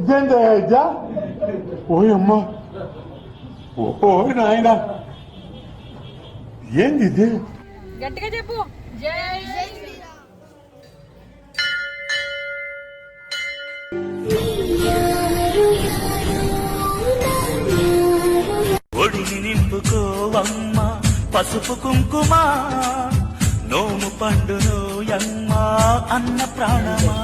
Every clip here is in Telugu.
ఇదేంటా? ఓయమ్మా, ఓ నాయన, ఏంది ఇది? గట్టిగా చెప్పు. జై ఒడిని నింపుకోవమ్మ పసుపు కుంకుమ, నోము పండును యమ్మ అన్న ప్రాణమా.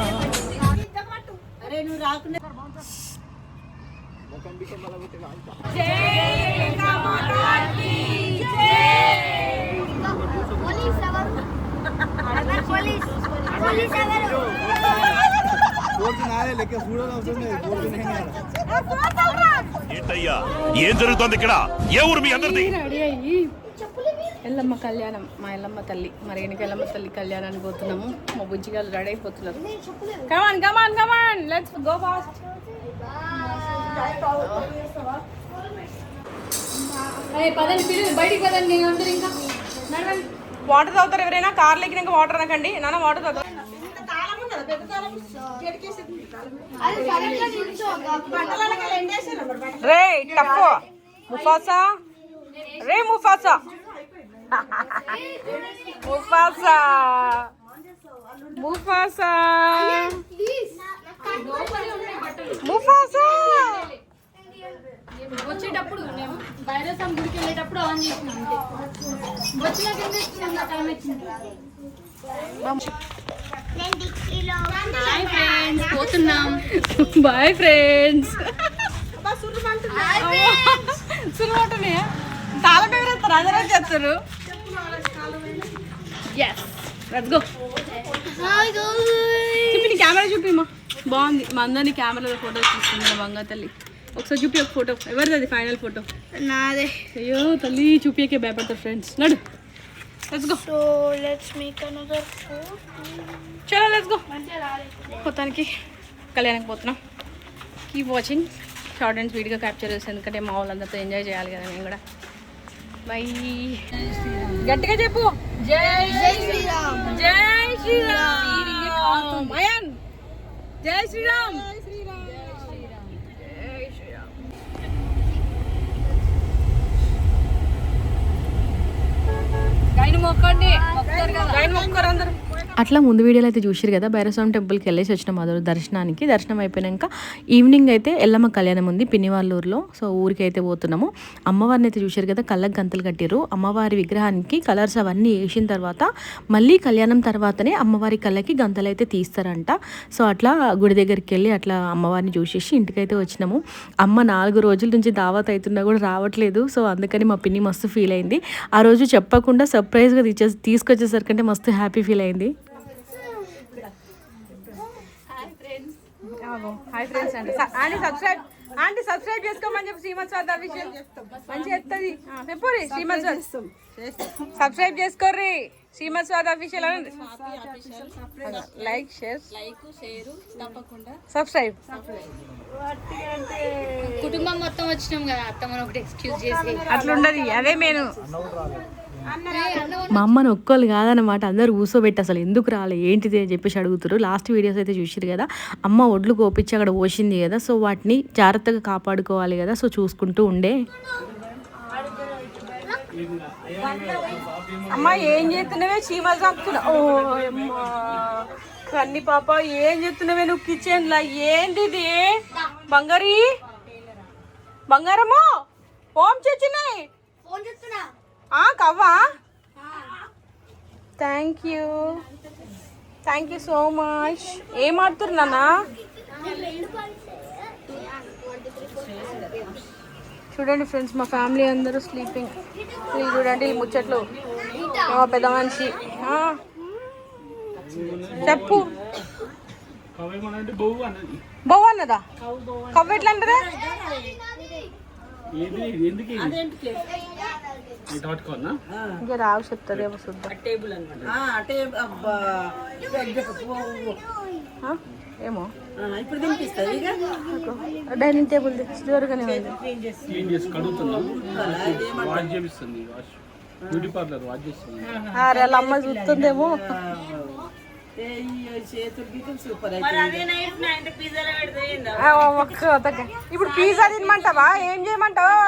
ఏంటయ్యా, ఏం జరుగుతోంది ఇక్కడ? ఏ ఊరు మీ అందరిది? రెడీ అయ్యి ఎల్లమ్మ కళ్యాణం, మా ఎల్లమ్మ తల్లి మరి వెనక ఎల్లమ్మ తల్లి కళ్యాణానికి పోతున్నాము. మా బుజ్జిగాలు రెడీ అయిపోతున్నారు. కమాన్ కమాన్ కమాన్, లెట్స్ గో ఫాస్ట్. పదండి పిల్లలు, బయటికి పదండి. నేను అందరూ ఇంకా నడవండి. వాటర్ తాగుతారు ఎవరైనా? కార్లు ఎక్కినాక వాటర్ అనకండి. నాన్న వాటర్ తాగుతారు. రే టఫ్ ముఫాసా, రే ముఫాసా, ముఫాసా, ముఫాసా, ముఫాసా. వచ్చేటప్పుడు మేము భైరసం గుడికి వెళ్ళేటప్పుడు ఆన్ చేసినాం. వచ్చినాక టైం వచ్చింది. పోతున్నాం. Bye friends. సులువుంటున్నాయి. తాళం ఎవరేస్తారు? అందరూ చేస్తారు. Yes, let's go. చూపి, నీ కెమెరా చూపి. బాగుంది. మా అందరినీ కెమెరాలో ఫోటోస్ తీసుకుంది బంగా తల్లి. ఒకసారి చూపి ఒక ఫోటో. ఎవరిది అది ఫైనల్ ఫోటో? నాదే. అయ్యో తల్లి, చూపియకే భయపడతారు ఫ్రెండ్స్. నడు, let's go. So let's make another photo. చలో లెట్స్ గో. మొత్తానికి కళ్యాణానికి పోతున్నాం. Keep watching. షార్ట్ అండ్ స్వీట్గా క్యాప్చర్ చేస్తాను, ఎందుకంటే మా వాళ్ళందరితో ఎంజాయ్ చేయాలి కదా మేము కూడా. బై. గట్టిగా చెప్పు. జై శ్రీరామ్. జై శ్రీరామ్. అయాన్, జై శ్రీరామ్. అట్లా ముందు వీడియోలో అయితే చూసారు కదా, భైరవస్వామి టెంపుల్కి వెళ్ళేసి వచ్చిన మొదలు దర్శనానికి. దర్శనం అయిపోయాక ఈవినింగ్ అయితే ఎల్లమ్మ కళ్యాణం ఉంది పిన్నివాళ్ళూరులో. సో ఊరికి అయితే పోతున్నాము. అమ్మవారిని అయితే చూసారు కదా, కళ్ళకి గంతలు కట్టారు. అమ్మవారి విగ్రహానికి కలర్స్ అవన్నీ వేసిన తర్వాత మళ్ళీ కళ్యాణం తర్వాతనే అమ్మవారి కళ్ళకి గంతలు అయితే తీస్తారంట. సో అట్లా గుడి దగ్గరికి వెళ్ళి అట్లా అమ్మవారిని చూసేసి ఇంటికైతే వచ్చినాము. అమ్మ 4 రోజుల నుంచి దావత్ అవుతున్నా కూడా రావట్లేదు. సో అందుకని మా పిన్ని మస్తు ఫీల్ అయింది. ఆ రోజు చెప్పకుండా సర్ప్రైజ్గా తీసుకొచ్చేసరికంటే మస్తు హ్యాపీ ఫీల్ అయింది. హాయ్ ఫ్రెండ్స్ అండి. ఆంటీ సబ్స్క్రైబ్ చేసుకోమని చెప్పి శ్రీమత్ స్వామి అభిషేక్ మంచిగా చెప్తుంది. చెప్పండి శ్రీమత్ స్వామి సబ్స్క్రైబ్ చేసుకోర్రి. శ్రీమత్ స్వామి అభిషేక్ అని లైక్ షేర్ సబ్స్క్రైబ్. కుటుంబం మొత్తం వచ్చినాం కదా, అత్తమ్మని ఒకటి ఎక్స్క్యూజ్ చేసి అట్లుండదు. అదే నేను మా అమ్మని ఒక్కళ్ళు కాదనమాట, అందరూ కూర్చోబెట్టి అసలు ఎందుకు రాలే ఏంటిది అని చెప్పేసి అడుగుతారు. లాస్ట్ వీడియోస్ అయితే చూసారు కదా, అమ్మ ఒడ్లు కోపించి అక్కడ పోసింది కదా. సో వాటిని జాగ్రత్తగా కాపాడుకోవాలి కదా. సో చూసుకుంటూ ఉండే. అమ్మ ఏం చేస్తున్నావే? చీమలు చంపుతున్నా. ఓ కన్ని పాప, ఏం చేస్తున్నావే నువ్వు కిచెన్ లా? ఏంటిది బంగారీ? బంగారము ఓం చచ్చినాయి కవ్వా. Thank you so much. ఏం ఆడుతురు నాన్న? చూడండి ఫ్రెండ్స్, మా ఫ్యామిలీ అందరూ స్లీపింగ్. వీళ్ళు చూడండి ముచ్చట్లు. పెద్ద మనిషి చెప్పు. బొవ్వ అన్నదా? కవ్వ ఎట్లా అంటదా? ఇంకా రావు చెప్తుంది ఏమో చూద్దాం. ఏమో డైనింగ్ టేబుల్ దూరంగానే ఉంది. అమ్మ చూస్తుందేమో. ఇప్పుడు పిజ్జా తినమంటావా? ఏం చేయమంటావు?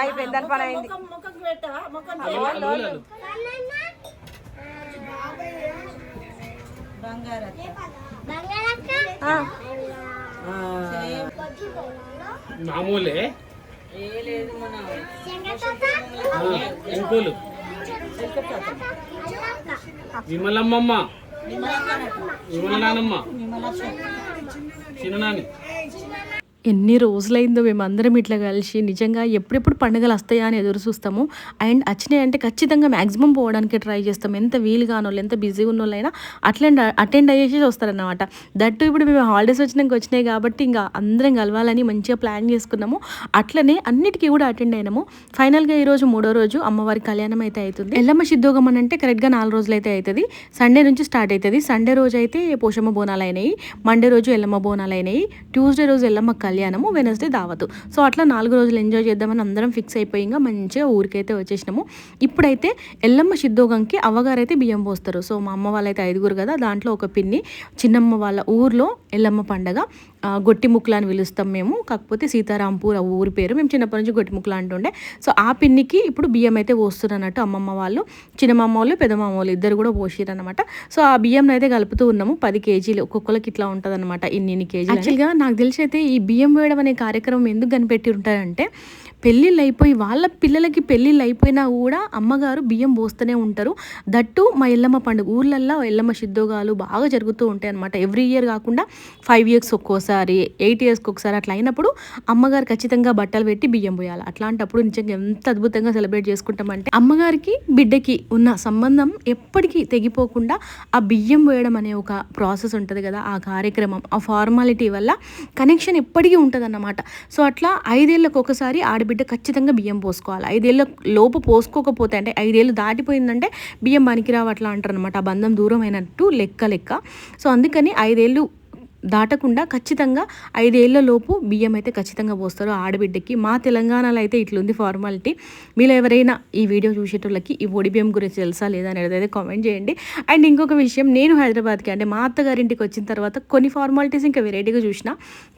అయిపోయింది, దాని పని అయింది. మామూలే ఎంకోలు విమలమ్మమ్మ, విమల నానమ్మ, చిన్న నాని. ఎన్ని రోజులైందో మేమందరం ఇట్లా కలిసి నిజంగా ఎప్పుడెప్పుడు పండుగలు వస్తాయా అని ఎదురు చూస్తాము. అండ్ వచ్చినాయి అంటే ఖచ్చితంగా మ్యాక్సిమం పోవడానికి ట్రై చేస్తాం. ఎంత వీలు కానోళ్ళు, ఎంత బిజీగా ఉన్న వాళ్ళైనా అటెండ్ అయ్యేసి వస్తారన్నమాట. దట్టు ఇప్పుడు మేము హాలిడేస్ వచ్చినాయి కాబట్టి ఇంకా అందరం కలవాలని మంచిగా ప్లాన్ చేసుకున్నాము. అట్లనే అన్నిటికీ కూడా అటెండ్ అయినాము. ఫైనల్గా ఈరోజు 3వ రోజు అమ్మవారి కళ్యాణం అయితే అవుతుంది. ఎల్లమ్మ సిద్ధోగం అని అంటే కరెక్ట్గా 4 రోజులు అయితే అవుతుంది. సండే నుంచి స్టార్ట్ అవుతుంది. సండే రోజు అయితే పోషమ్మ బోనాలు అయినాయి, మండే రోజు ఎల్లమ్మ బోనాలు అయినాయి, ట్యూస్డే రోజు ఎల్లమ్మ కళ్యాణము, వెనస్డే దావతు. సో అట్లా 4 రోజులు ఎంజాయ్ చేద్దామని అందరం ఫిక్స్ అయిపోయి ఇంకా మంచిగా ఊరికైతే వచ్చేసినాము. ఇప్పుడైతే ఎల్లమ్మ సిద్ధోగంకి అవ్వగారు అయితే బియ్యం పోస్తారు. సో మా అమ్మ వాళ్ళైతే 5గురు కదా, దాంట్లో ఒక పిన్ని, చిన్నమ్మ వాళ్ళ ఊర్లో ఎల్లమ్మ పండగ గొట్టి ముక్కలు అని పిలుస్తాం మేము, కాకపోతే సీతారాంపూర్ ఆ ఊరి పేరు. మేము చిన్నప్పటి నుంచి గొట్టి ముక్కలు అంటుండే. సో ఆ పిన్నికి ఇప్పుడు బియ్యం అయితే పోస్తున్నట్టు అమ్మమ్మ వాళ్ళు, చిన్నమ్మ వాళ్ళు, పెద్దమ్మ వాళ్ళు ఇద్దరు కూడా పోసిరు అనమాట. సో ఆ బియ్యం అయితే కలుపుతూ ఉన్నాము. 10 కేజీలు ఒక్కొక్కరికి ఇట్లా ఉంటుంది అనమాట, ఇన్ని కేజీలు. యాక్చువల్గా నాకు తెలిసి అయితే ఈ బియ్యం వేయడం అనే కార్యక్రమం ఎందుకు కనిపెట్టి ఉంటారంటే, పెళ్ళిళ్ళు అయిపోయి వాళ్ళ పిల్లలకి పెళ్ళిళ్ళు అయిపోయినా కూడా అమ్మగారు బియ్యం పోస్తూనే ఉంటారు. దట్టు మా ఎల్లమ్మ పండుగ ఊర్లల్లో ఎల్లమ్మ సిద్ధోగాలు బాగా జరుగుతూ ఉంటాయి అనమాట. ఎవ్రీ ఇయర్ కాకుండా 5 ఇయర్స్కి ఒక్కోసారి, 8 ఇయర్స్కి ఒకసారి అట్లా అయినప్పుడు అమ్మగారు ఖచ్చితంగా బట్టలు పెట్టి బియ్యం పోయాలి. అట్లాంటప్పుడు నిజంగా ఎంత అద్భుతంగా సెలబ్రేట్ చేసుకుంటామంటే, అమ్మగారికి బిడ్డకి ఉన్న సంబంధం ఎప్పటికీ తెగిపోకుండా ఆ బియ్యం వేయడం అనే ఒక ప్రాసెస్ ఉంటుంది కదా, ఆ కార్యక్రమం, ఆ ఫార్మాలిటీ వల్ల కనెక్షన్ ఎప్పటికీ ఉంటుంది అన్నమాట. సో అట్లా 5 ఏళ్ళకి ఒకసారి బిడ్డ ఖచ్చితంగా బియ్యం పోసుకోవాలి. 5 ఏళ్ళ లోపు పోసుకోకపోతే, అంటే 5 ఏళ్ళు దాటిపోయిందంటే బియ్యం పనికిరావు అట్లా అంటారు అనమాట. ఆ బంధం దూరం అయినట్టు లెక్క. సో అందుకని 5 ఏళ్ళు దాటకుండా ఖచ్చితంగా 5 ఏళ్ల లోపు బియ్యం అయితే ఖచ్చితంగా పోస్తారు ఆడబిడ్డకి. మా తెలంగాణలో అయితే ఇట్లుంది ఫార్మాలిటీ. మీరు ఎవరైనా ఈ వీడియో చూసేటోళ్ళకి ఈ ఒడి బియ్యం గురించి తెలుసా లేదా అనేది అయితే కామెంట్ చేయండి. అండ్ ఇంకొక విషయం, నేను హైదరాబాద్కి అంటే మా అత్తగారింటికి వచ్చిన తర్వాత కొన్ని ఫార్మాలిటీస్ ఇంకా వెరైటీగా చూసిన.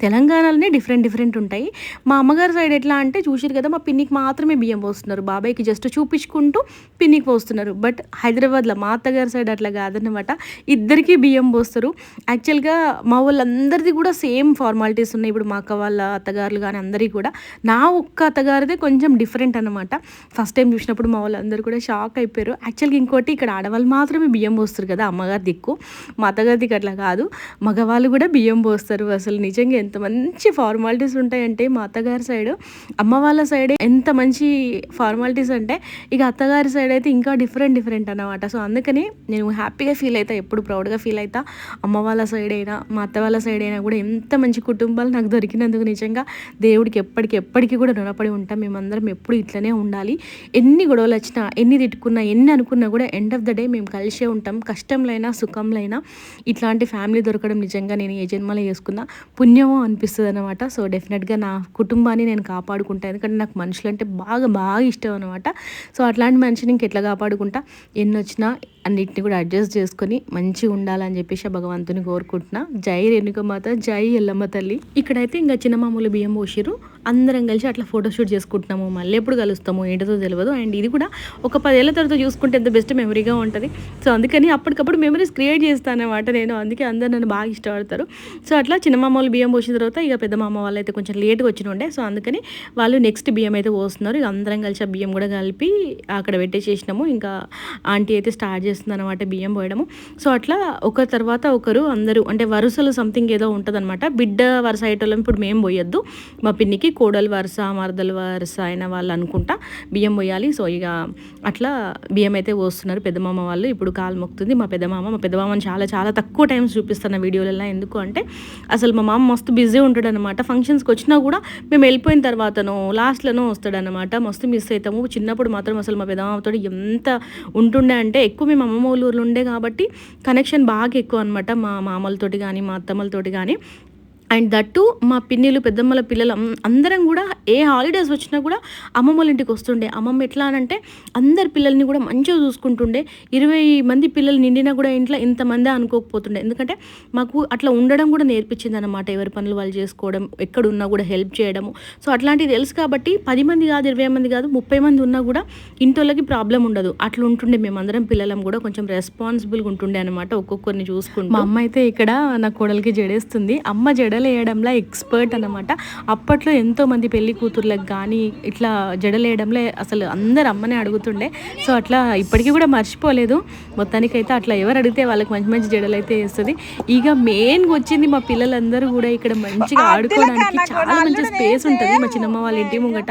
తెలంగాణలోనే డిఫరెంట్ ఉంటాయి. మా అమ్మగారి సైడ్ ఎట్లా అంటే చూసిరు కదా, మా పిన్నికి మాత్రమే బియ్యం పోస్తున్నారు, బాబాయ్కి జస్ట్ చూపించుకుంటూ పిన్నికి పోస్తున్నారు. బట్ హైదరాబాద్లో మా అత్తగారి సైడ్ అట్లా కాదన్నమాట, ఇద్దరికీ బియ్యం పోస్తారు. యాక్చువల్గా మా వాళ్ళందరిది కూడా సేమ్ ఫార్మాలిటీస్ ఉన్నాయి. ఇప్పుడు మా అక్క వాళ్ళ అత్తగారులు కానీ అందరికీ కూడా, నా ఒక్క అత్తగారిదే కొంచెం డిఫరెంట్ అనమాట. ఫస్ట్ టైం చూసినప్పుడు మా వాళ్ళందరూ కూడా షాక్ అయిపోయారు. యాక్చువల్గా ఇంకోటి, ఇక్కడ ఆడవాళ్ళు మాత్రమే బియ్యం పోస్తారు కదా, అమ్మగారి దిక్కు. మా అత్తగారి దిక్కు అట్లా కాదు, మగవాళ్ళు కూడా బియ్యం పోస్తారు. అసలు నిజంగా ఎంత మంచి ఫార్మాలిటీస్ ఉంటాయంటే మా అత్తగారి సైడ్, అమ్మ వాళ్ళ సైడ్ ఎంత మంచి ఫార్మాలిటీస్ అంటే, ఇక అత్తగారి సైడ్ అయితే ఇంకా డిఫరెంట్ అనమాట. సో అందుకని నేను హ్యాపీగా ఫీల్ అవుతా, ఎప్పుడు ప్రౌడ్గా ఫీల్ అవుతా. అమ్మ వాళ్ళ సైడ్ అయినా మా అత్త వాళ్ళ సైడ్ అయినా కూడా ఎంత మంచి కుటుంబాలు నాకు దొరికినందుకు నిజంగా దేవుడికి ఎప్పటికీ కూడా రుణపడి ఉంటాం. మేమందరం ఎప్పుడు ఇట్లనే ఉండాలి. ఎన్ని గొడవలు వచ్చినా, ఎన్ని తిట్టుకున్నా, ఎన్ని అనుకున్నా కూడా ఎండ్ ఆఫ్ ద డే మేము కలిసే ఉంటాం. కష్టంలైనా సుఖంలైనా ఇట్లాంటి ఫ్యామిలీ దొరకడం నిజంగా నేను ఏ జన్మలో చేసుకున్నా పుణ్యమో అనిపిస్తుంది అనమాట. సో డెఫినెట్గా నా కుటుంబాన్ని నేను కాపాడుకుంటాను, ఎందుకంటే నాకు మనుషులు అంటే బాగా ఇష్టం అనమాట. సో అట్లాంటి మనిషిని ఇంకెట్లా కాపాడుకుంటా, ఎన్ని వచ్చినా అన్నిటిని కూడా అడ్జస్ట్ చేసుకొని మంచిగా ఉండాలని చెప్పేసి భగవంతుని కోరుకుంటున్నా. జై రేణుకమాత, జై ఎల్లమ్మ తల్లి. ఇక్కడైతే ఇంకా చిన్న మామూలు బియ్యం పోసిరు, అందరం కలిసి అట్లా ఫోటోషూట్ చేసుకుంటున్నాము. మళ్ళీ ఎప్పుడు కలుస్తాము ఏంటో తెలియదు. అండ్ ఇది కూడా ఒక 10 ఏళ్ళ తర్వాత చూసుకుంటే ఎంత బెస్ట్ మెమరీగా ఉంటుంది. సో అందుకని అప్పటికప్పుడు మెమరీస్ క్రియేట్ చేస్తాను అనమాట నేను. అందుకే అందరు నన్ను బాగా ఇష్టపడతారు. సో అట్లా చిన్న మామూలు బియ్యం పోసిన తర్వాత ఇక పెద్ద మామ వాళ్ళు అయితే కొంచెం లేట్గా వచ్చినుండే. సో అందుకని వాళ్ళు నెక్స్ట్ బియ్యం అయితే పోస్తున్నారు. ఇక అందరం కలిసి ఆ బియ్యం కూడా కలిపి అక్కడ పెట్టేసేసినాము. ఇంకా ఆంటీ అయితే స్టార్ట్ చేస్తుంది అనమాట బియ్యం పోయడము. సో అట్లా ఒకరి తర్వాత ఒకరు అందరూ, అంటే వరుసలు సంథింగ్ ఏదో ఉంటుంది అనమాట. బిడ్డ వరుస అయ్యేటోళ్ళం ఇప్పుడు మేము పోయొద్దు, మా పిన్నికి కోడలు వరుస, మరదలు వరుస అయిన వాళ్ళు అనుకుంటా బియ్యం పోయాలి. సో ఇక అట్లా బియ్యం అయితే పోస్తున్నారు పెద్దమామ వాళ్ళు. ఇప్పుడు కాలు మొక్కుతుంది మా పెద్దమామని చాలా తక్కువ టైమ్స్ చూపిస్తున్న వీడియోలలో. ఎందుకు అంటే అసలు మా మామ మస్తు బిజీ ఉంటాడు అనమాట. ఫంక్షన్స్కి వచ్చినా కూడా మేము వెళ్ళిపోయిన తర్వాతనో లాస్ట్లోనో వస్తాడనమాట. మస్తు మిస్ అవుతాము. చిన్నప్పుడు మాత్రం అసలు మా పెద్దమామతో ఎంత ఉంటుండే అంటే, ఎక్కువ మేము అమ్మమ్మ ఊళ్ళో ఉండే కాబట్టి కనెక్షన్ బాగా ఎక్కువ అనమాట. మా మామలతోటి కానీ మా అత్తమ్మలతోటి కానీ అండ్ దట్టు మా పిన్నిలు పెద్దమ్మల పిల్లలు అందరం కూడా ఏ హాలిడేస్ వచ్చినా కూడా అమ్మమ్మ వాళ్ళ ఇంటికి వస్తుండే. అమ్మమ్మ ఎట్లా అనంటే అందరి పిల్లల్ని కూడా మంచిగా చూసుకుంటుండే. 20 మంది పిల్లలు నిండినా కూడా ఇంట్లో ఇంతమందే అనుకోకపోతుండే. ఎందుకంటే మాకు అట్లా ఉండడం కూడా నేర్పించింది అనమాట. ఎవరి పనులు వాళ్ళు చేసుకోవడం, ఎక్కడున్నా కూడా హెల్ప్ చేయడము. సో అట్లాంటివి తెలుసు కాబట్టి 10 మంది కాదు, 20 మంది కాదు, 30 మంది ఉన్నా కూడా ఇంట్లోకి ప్రాబ్లం ఉండదు. అట్లా ఉంటుండే. మేమందరం పిల్లలం కూడా కొంచెం రెస్పాన్సిబుల్గా ఉంటుండే అనమాట, ఒక్కొక్కరిని చూసుకుంటూ. మా అమ్మ అయితే ఇక్కడ నా కోడలికి జడేస్తుంది. అమ్మ జడలు వేయడంలో ఎక్స్పర్ట్ అనమాట. అప్పట్లో ఎంతోమంది పెళ్లి కూతుర్లకు కానీ ఇట్లా జడలు వేయడంలో అసలు అందరు అమ్మనే అడుగుతుండే. సో అట్లా ఇప్పటికీ కూడా మర్చిపోలేదు. మొత్తానికైతే అట్లా ఎవరు అడిగితే వాళ్ళకి మంచి మంచి జడలు అయితే వేస్తుంది. ఇక మెయిన్గా వచ్చింది మా పిల్లలందరూ కూడా ఇక్కడ మంచిగా ఆడుకోవడానికి చాలా మంచి స్పేస్ ఉంటుంది మా చిన్నమ్మ వాళ్ళ ఇంటి ముంగట.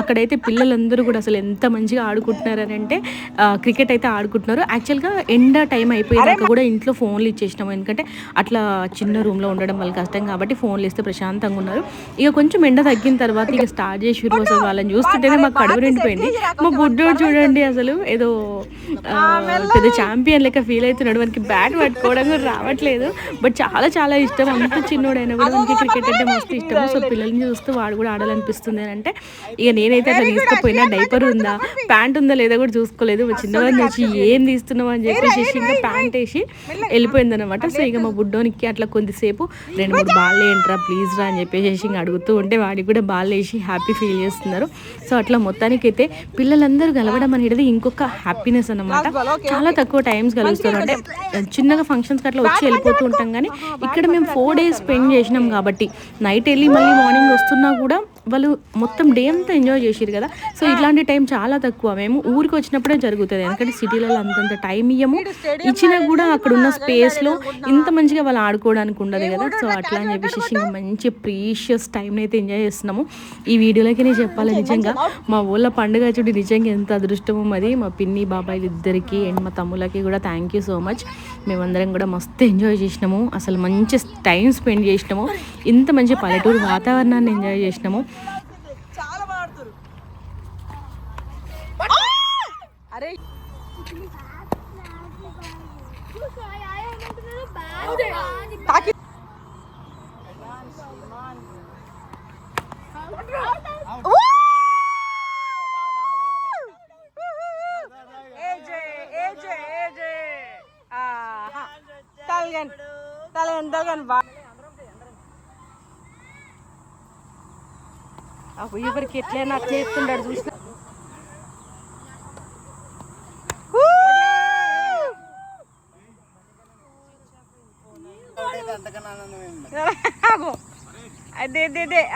అక్కడైతే పిల్లలందరూ కూడా అసలు ఎంత మంచిగా ఆడుకుంటున్నారని అంటే క్రికెట్ అయితే ఆడుకుంటున్నారు. యాక్చువల్గా ఎండ టైం అయిపోయేదాకా కూడా ఇంట్లో ఫోన్లు ఇచ్చేసినాము. ఎందుకంటే అట్లా చిన్న రూమ్లో ఉండడం వల్ల కష్టం కాబట్టి ఫోన్లు ఇస్తే ప్రశాంతంగా ఉన్నారు. ఇక కొంచెం ఎండ తగ్గిన తర్వాత ఇక స్టార్ట్ చేసి అసలు వాళ్ళని చూస్తుంటేనే మాకు కడుపు నిండిపోయింది. మా బుడ్డోడు చూడండి అసలు ఏదో పెద్ద ఛాంపియన్ లెక్క ఫీల్ అవుతున్నాడు. మనకి బ్యాట్ పట్టుకోవడం కూడా రావట్లేదు. బట్ చాలా చాలా ఇష్టం. అంత చిన్నోడైనా కూడా మనకి క్రికెట్ అంటే మస్తు ఇష్టము. సో పిల్లల్ని చూస్తూ వాడు కూడా ఆడాలనిపిస్తుంది అని అంటే ఇక నేనైతే అట్లా తీసుకుపోయినా డైపర్ ఉందా, ప్యాంట్ ఉందా లేదా కూడా చూసుకోలేదు. మా చిన్నవాడిని వచ్చి ఏం తీస్తున్నావు అని చెప్పేసి ఇంకా ప్యాంట్ వేసి వెళ్ళిపోయింది అనమాట. సో ఇక మా బుడ్డోనికి అట్లా కొద్దిసేపు 2-3 బాల్ ఏంట్రా ప్లీజ్ రా అని చెప్పేసి ఇంకా అడుగుతూ ఉంటే వాడికి కూడా బాల్ వేసి హ్యాపీ ఫీల్ చేస్తున్నారు. సో అట్లా మొత్తానికైతే పిల్లలందరూ కలవడం అనేది ఇంకొక హ్యాపీనెస్ అనమాట. చాలా తక్కువ టైమ్స్ కలుస్తారు. అంటే చిన్నగా ఫంక్షన్స్కి అట్లా వచ్చి వెళ్ళిపోతూ ఉంటాం. కానీ ఇక్కడ మేము 4 days స్పెండ్ చేసినాం కాబట్టి నైట్ వెళ్ళి మళ్ళీ మార్నింగ్ వస్తున్నా కూడా వాళ్ళు మొత్తం డే అంతా ఎంజాయ్ చేసారు కదా. సో ఇట్లాంటి టైం చాలా తక్కువ. మేము ఊరికి వచ్చినప్పుడే జరుగుతుంది. ఎందుకంటే సిటీలలో అంతంత టైం ఇయ్యము. ఇచ్చినా కూడా అక్కడ ఉన్న స్పేస్లో ఇంత మంచిగా వాళ్ళు ఆడుకోవడానికి ఉండదు కదా. సో అట్లా అని చెప్పేసి ఇంకా మంచి ప్రీషియస్ టైంని అయితే ఎంజాయ్ చేస్తున్నాము. ఈ వీడియోలోకి నేను చెప్పాలి, నిజంగా మా ఊళ్ళ పండుగ చూడు నిజంగా ఎంత అదృష్టమో మరి. మా పిన్ని బాబాయిలు ఇద్దరికి అండ్ మా తమ్ములకి కూడా థ్యాంక్ యూ సో మచ్. మేమందరం కూడా మస్తు ఎంజాయ్ చేసినాము. అసలు మంచి టైం స్పెండ్ చేసినాము. ఇంత మంచి పల్లెటూరు వాతావరణాన్ని ఎంజాయ్ చేసినాము. ఎవరికి ఎట్లయినా అట్లా చేస్తుండాడు చూసిన. అదే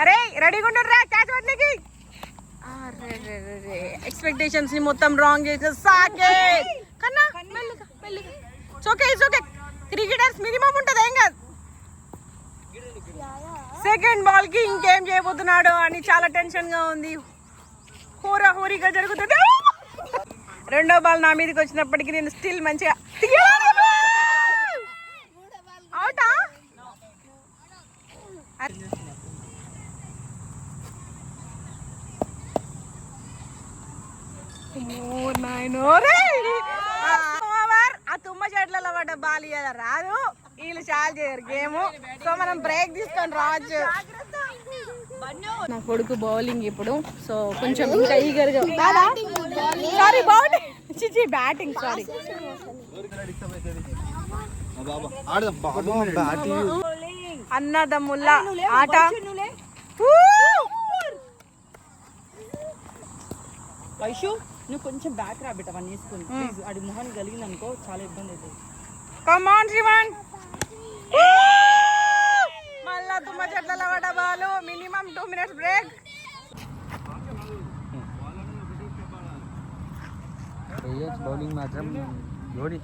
అరే రెడీగా ఉండరా క్యాచ్ పట్టడానికి. ఎక్స్పెక్టేషన్స్ ని మొత్తం రాంగ్ చేసిన సాకేత్ కన్నా మెల్లిగా మెల్లిగా. ఓకే క్రికెటర్స్ మినిమం ఉంటుంది, ఏం కాదు. సెకండ్ బాల్ కి ఇంకేం చేయబోతున్నాడు అని చాలా టెన్షన్ గా ఉంది. హోరీగా జరుగుతుంది. రెండో బాల్ నా మీదకి వచ్చినప్పటికీ నేను స్టిల్ మంచిగా అవుటా. ఆ తుమ్మ చెట్లలో పడ్డ బాల్ ఇయ్యాల రాదు. వీళ్ళు చాలా చేయరు గేమ్. సో మనం బ్రేక్ తీసుకొని రావచ్చు. నా కొడుకు బౌలింగ్ ఇప్పుడు. సో కొంచెం ఇంకా ఈగర్గా సారీ బౌలింగ్ బ్యాటింగ్ సారీ. అన్నదమ్ముల్లా ఆట. వైషు నువ్వు కొంచెం బ్యాక్ రాబిట్ అవన్నీ వేసుకుని ప్లీజ్. అది మొహన్ కలిగింది అనుకో చాలా ఇబ్బంది అవుతుంది. కమ్ ఆన్ శ్రీమాన్. మళ్ళా తుమ్మ చెట్ల పడ్డ ball. Minimum 2 minutes break. Bowling మాత్రం లోడి.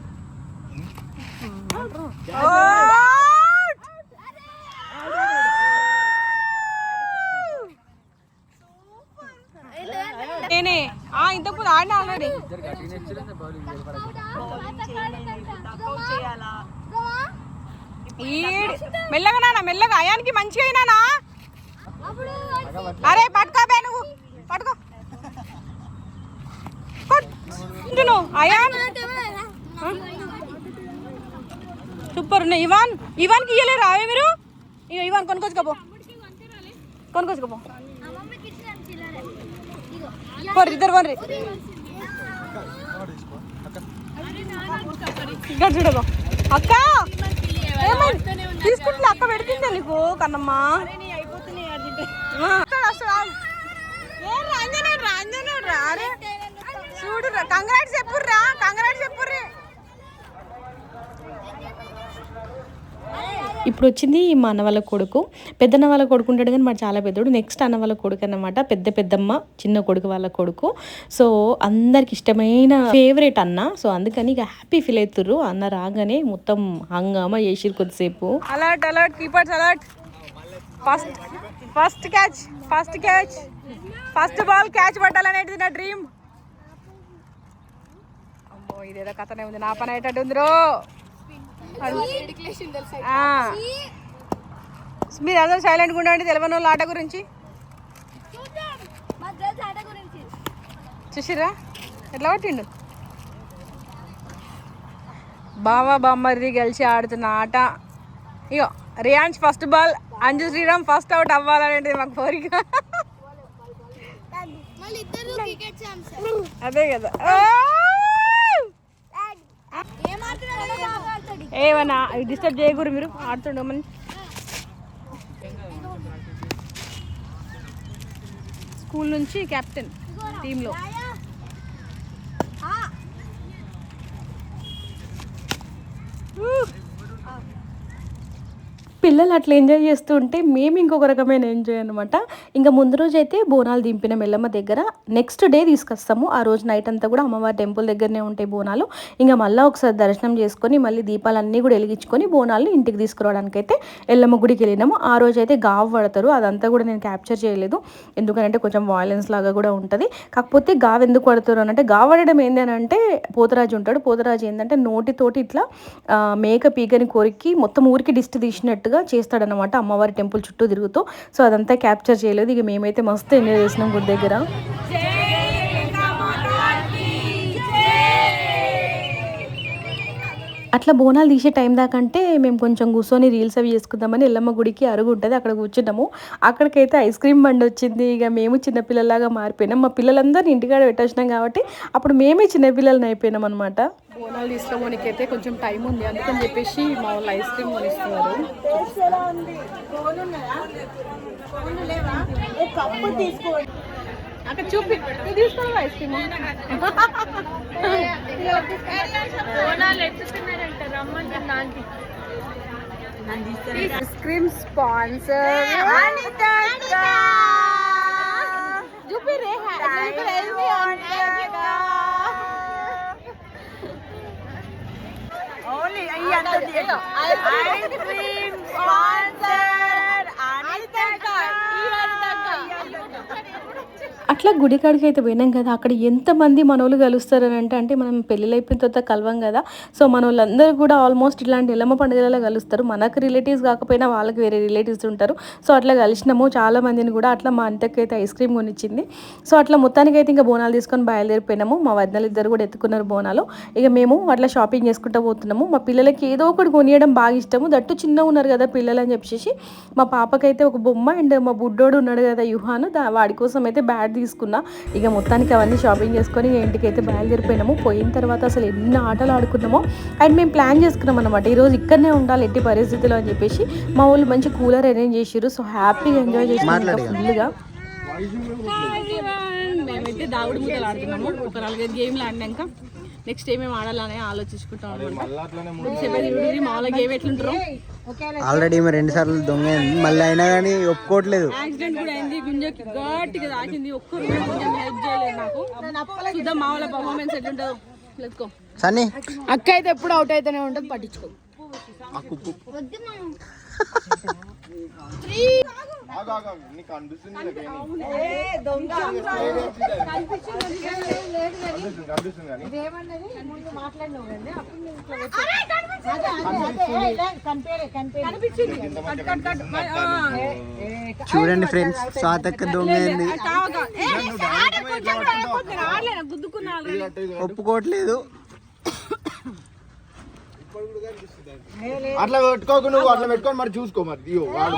నేనే ఇంతకు ఆడినా ఆల్రెడీ. మెల్లగా నాన్న మెల్లగా. అయానికి మంచిగా అయినా. అరే పట్టుకోబే నువ్వు పట్టుకో. అయాన్ సూపర్ ఉన్నాయి. ఇవాన్కి ఇయ్యలేరు అవే మీరు. ఇగో ఇవన్నీ కొనుక్కొచ్చుకోపో కొనుక్కొచ్చుకోపో పోరు ఇద్దరు పోర్రి ఇక్కడ చూడబో అక్క ఏమైంది తీసుకుంటున్నా అక్క పెడుతుందా నీకు కన్నమ్మా చూడు కంగ్రాట్స్ చెప్పుర్రా కంగ్రాట్స్ చెప్పుర్రి ఇప్పుడు వచ్చింది మా అన్న వాళ్ళ కొడుకు. పెద్దన్న వాళ్ళ కొడుకు ఉంటాడు కానీ మరి చాలా పెద్దోడు. నెక్స్ట్ అన్న వాళ్ళ కొడుకు అన్నమాట, పెద్దమ్మ చిన్న కొడుకు వాళ్ళ కొడుకు. సో అందరికి ఇష్టమైన ఫేవరెట్ అన్న. సో అందుకని ఇక హ్యాపీ ఫీల్ అవుతుర్రు. అన్న రాగానే మొత్తం హంగామా చేసిరు కొద్దిసేపు. Alert alert keepers alert. First catch first ball catch పట్టాలనేది నా డ్రీమ్. అమ్మో ఇదేదో కథనే ఉంది, నా పని అయ్యేటట్టు ఉంది రో. మీరు అందరూ సైలెంట్గా ఉండండి తెలియని వాళ్ళ ఆట గురించి. చూసిరా ఎట్లా పట్టిండు బావా బామ్మర్ది గెలిచి ఆడుతున్న ఆట. ఇగో రియాన్స్ first ball, Anju Sriram first out అవ్వాలనేది మాకు కోరిక. అదే కదా ఏమన్నా డిస్టర్బ్ చేయకూడదు, మీరు ఆడుతుండమని. స్కూల్ నుంచి కెప్టెన్ టీంలో. పిల్లలు అట్లా ఎంజాయ్ చేస్తూ ఉంటే మేము ఇంకొక రకమైన ఎంజాయ్ అనమాట. ఇంకా ముందు రోజు అయితే బోనాలు దింపిన మెల్లమ్మ దగ్గర. నెక్స్ట్ డే తీసుకొస్తాము. ఆ రోజు నైట్ అంతా కూడా అమ్మవారి టెంపుల్ దగ్గరనే ఉంటాయి బోనాలు. ఇంకా మళ్ళీ ఒకసారి దర్శనం చేసుకొని మళ్ళీ దీపాలన్నీ కూడా వెలిగించుకొని బోనాలు ఇంటికి తీసుకురావడానికి అయితే ఎల్లమ్మ గుడికి వెళ్ళినాము. ఆ రోజు అయితే గావు పడతారు. అదంతా కూడా నేను క్యాప్చర్ చేయలేదు, ఎందుకంటే కొంచెం వాయిలెన్స్ లాగా కూడా ఉంటుంది. కాకపోతే గావు ఎందుకు పడతారు అంటే, గావు పడడం ఏంటి అని అంటే, పోతరాజు ఉంటాడు. పోతరాజు ఏంటంటే నోటితోటి ఇట్లా మేక పీకని కోరికి మొత్తం ఊరికి దిష్టి తీసినట్టు చేస్తాడనమాట అమ్మవారి టెంపుల్ చుట్టూ తిరుగుతూ. సో అదంతా క్యాప్చర్ చేయలేదు. ఇక మేమైతే మస్తు ఎంజాయ్ చేసినాం గుడి దగ్గర. అట్లా బోనాలు తీసే టైం దాకా అంటే మేము కొంచెం కూర్చొని రీల్స్ అవి చేసుకుందామని ఎల్లమ్మ గుడికి అరుగు ఉంటుంది, అక్కడ కూర్చున్నాము. అక్కడికైతే ఐస్ క్రీమ్ బండి వచ్చింది. ఇక మేము చిన్నపిల్లలాగా మారిపోయినాం. మా పిల్లలందరినీ ఇంటికాడ పెట్టొచ్చినాం కాబట్టి అప్పుడు మేమే చిన్నపిల్లలని అయిపోయినాం అనమాట. బోనాలు తీసుకోవడానికి అయితే కొంచెం టైం ఉంది, అందుకని చెప్పేసి మా వాళ్ళు ఐస్ క్రీమ్ కొనిస్తున్నారు. అక్కడ చూపి తీసుకోవాలి ice cream. Ice cream sponsor చూపి రే. ఓన్లీ ఐస్ క్రీమ్ స్పాన్సర్ అట్లా గుడి కాడికి అయితే పోయినాం కదా. అక్కడ ఎంతమంది మనోళ్ళు కలుస్తారని అంటే మనం పెళ్ళిళ్ళు అయిపోయిన తర్వాత కలవం కదా. సో మన వాళ్ళందరూ కూడా ఆల్మోస్ట్ ఇలాంటి ఎల్లమ్మ పండుగలలో కలుస్తారు. మనకు రిలేటివ్స్ కాకపోయినా వాళ్ళకి వేరే రిలేటివ్స్ ఉంటారు. సో అట్లా కలిసినాము చాలా మందిని కూడా. అట్లా మా అంతకైతే ఐస్ క్రీమ్ కొనిచ్చింది. సో అట్లా మొత్తానికి అయితే ఇంకా బోనాలు తీసుకొని బయలుదేరిపోయినాము. మా వదినలు ఇద్దరు కూడా ఎత్తుకున్నారు బోనాలు. ఇక మేము అట్లా షాపింగ్ చేసుకుంటూ పోతున్నాము. మా పిల్లలకి ఏదో ఒకటి కొనియడం బాగా ఇష్టము. దట్టు చిన్నగా ఉన్నారు కదా పిల్లలు అని చెప్పేసి మా పాపకైతే ఒక బొమ్మ అండ్ మా బుడ్డోడు ఉన్నాడు కదా యుహాను, వాడి కోసం అయితే బ్యాట్ తీసుకున్నా. ఇక మొత్తానికి అవన్నీ షాపింగ్ చేసుకొని ఇంటికి అయితే బయలుదేరిపోయినాము. పోయిన తర్వాత అసలు ఎన్ని ఆటలు ఆడుకున్నామో. అండ్ మేము ప్లాన్ చేసుకున్నాం అనమాట, ఈరోజు ఇక్కడనే ఉండాలి ఎట్టి పరిస్థితుల్లో అని చెప్పేసి. మా వాళ్ళు మంచి కూలర్ అరేంజ్ చేసారు. సో హ్యాపీగా ఎంజాయ్ చేసినాం ఫుల్గా. మేమైతే దాగుడు మూతలు ఆడుతున్నాము. ఒక 4-5 గేమ్లు ఆడినాక నెక్స్ట్ ఏమేమి ఆడాలని ఆలోచించుకుంటాం. మామూలుగా గేమ్ ఎట్లుంటారు. ఆల్రెడీ 2 సార్లు దొంగ మళ్ళీ అయినా కానీ ఒప్పుకోవట్లేదు. యాక్సిడెంట్ కూడా అయింది, గుంజకి గట్టిగా తాకింది. ఒక్కరు కొంచెం హెల్ప్ చేయలేదు నాకు. చూద్దాం మా వాళ్ళ పర్ఫార్మెన్స్ ఎట్లుంటుందో. Let's go. సన్నీ అక్క అయితే ఎప్పుడు అవుట్ అయితేనే ఉంటుంది, పట్టించుకో. చూడండి ఫ్రెండ్స్, స్వాతక్క దొంగ ఒప్పుకోవట్లేదు. అట్లా పెట్టుకోకు నువ్వు, అట్లా పెట్టుకొని మరి చూసుకో మరి ఇయ్యో వాడు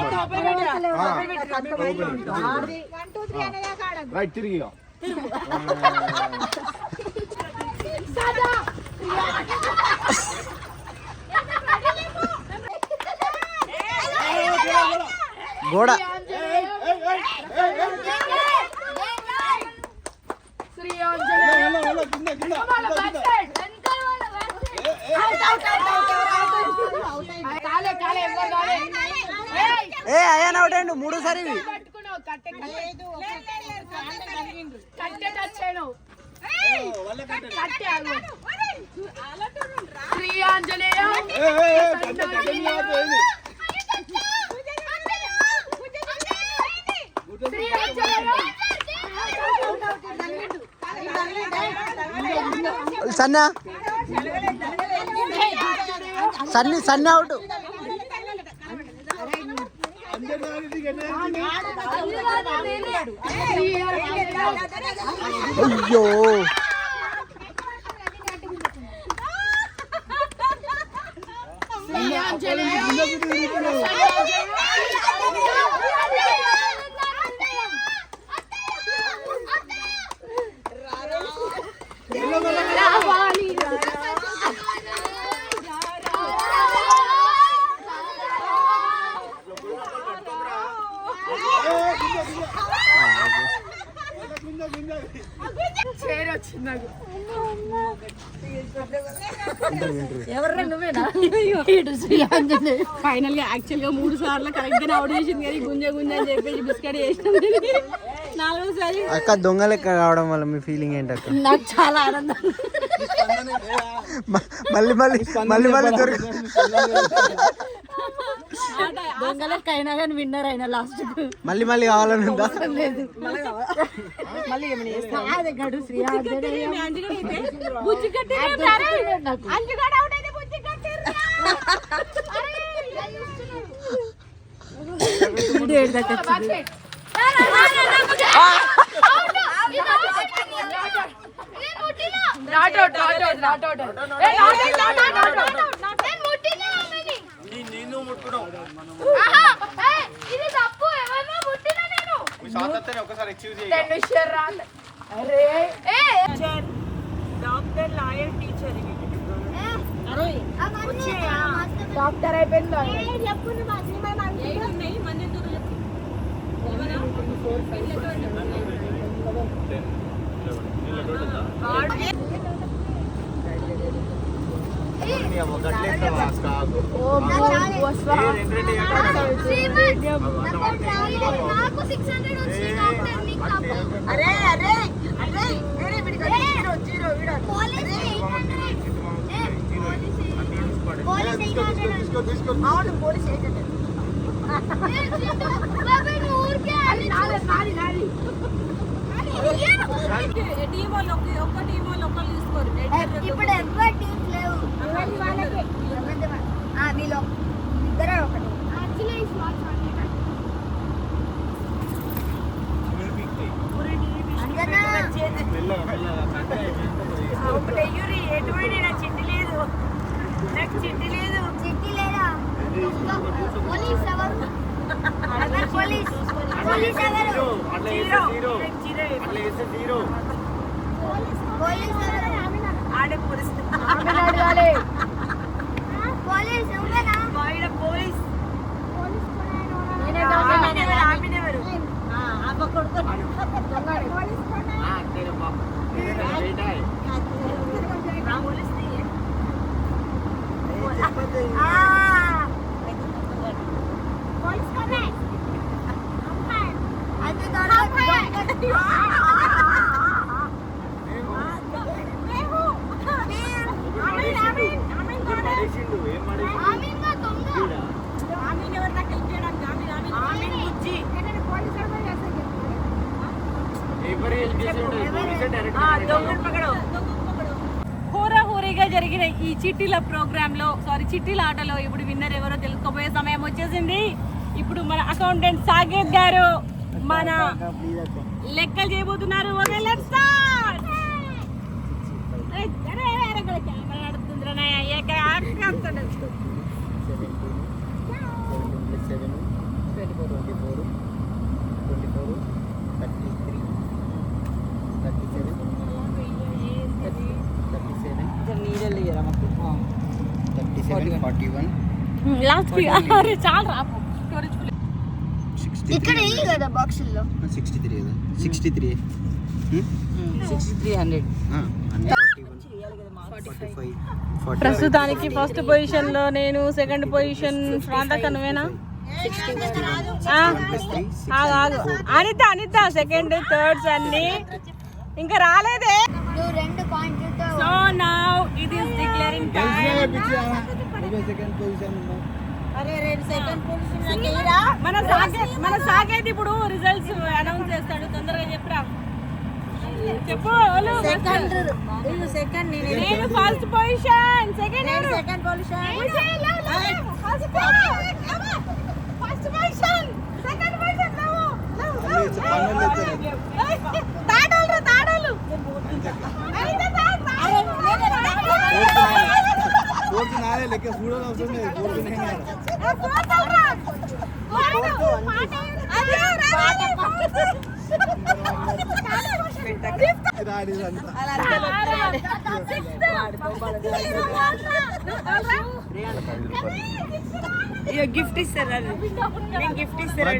రైట్ తిరిగి గోడ ఏ అయ్యాను అవుతాయండి 3 సారి సన్నా సన్నీ అవుట్ అయ్యో ఫైనల్ గా యాక్చువల్ గా 3 సార్లు కరెక్ట్ గా అవుట్ చేసింది కానీ గుంజ అని చెప్పేసి బిస్కెట్ చేసినాం 4వసారి అక్క దొంగ లెక్క కావడం వల్ల మీ ఫీలింగ్ ఏంటి అక్క? నాకు చాలా ఆనందం. మళ్ళీ దొరికి దొంగలకి అయినా కానీ విన్నర్ అయినా లాస్ట్ మళ్ళీ కావాలని ఉందా? లేదు మళ్ళీ గడు శ్రీ బుజ్జి కట్టి డాక్టర్ అయిపోయింది. ఇప్పుడు ఎవరు టీమ్స్ లేవు, మీలో ఇద్దరే ఒకటి. చిట్టి లేదా? పోలీస్ ఎవరు? పోలీస్ ఎవరు? పోలీస్ ఆడే పోలీస్ ఎవరేనా? పోలీస్ హోరాహోరీగా జరిగిన ఈ చిట్టీల ప్రోగ్రామ్ లో చిట్టీల ఆటలో ఇప్పుడు విన్నర్ ఎవరో తెలుసుకోబోయే సమయం వచ్చేసింది. ఇప్పుడు మన అకౌంటెంట్ సాకేత్ గారు మన లెక్కలు చేయబోతున్నారు. కెమెరా నడుతుందిరా లాస్ట్ అరే చాలా రాపు ఇక్కడ కదా బాక్సుల్లో 63 కదా 63 ప్రస్తుతానికి ఫస్ట్ పొజిషన్ లో నేను, సెకండ్ పొజిషన్ ప్రాంతక నువ్వేనా? అనిత అనిత సెకండ్ థర్డ్స్ అన్ని ఇంకా రాలేదే. నువ్వు 2 పాయింట్లతో so now it is declaring time. మన సాకేత్ ఇప్పుడు రిజల్ట్స్ అనౌన్స్ చేస్తాడు, తొందరగా చెప్పురా. చెప్పు. నేను first position, second position, first position, second position. తాడోలు గిఫ్ట్ ఇస్తారా? నేను గిఫ్ట్ ఇస్తారా?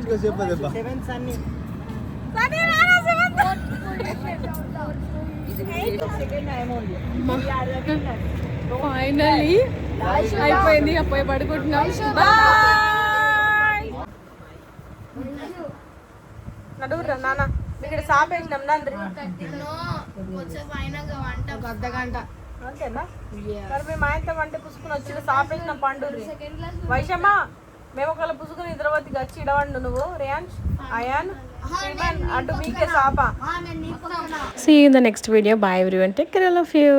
ఫైనలీ అయిపోయింది. అప్పుడు పడుకుంటున్నాం. నడుగురా నాన్న, ఇక్కడ సాపేసినాం నంద్రి. ఒక అర్ధగంట అంతేనా? మరి మేము ఆయనతో వంట పుసుకుని వచ్చి సాపేసిన పండు వైషమ్మ, మేము ఒకళ్ళు పుసుకుని నిద్రవతికి వచ్చి ఇడవండు. నువ్వు రియాన్స్ అయాన్ అటు మీకే సాప. See you in the next video. Bye everyone. Take care, all of you.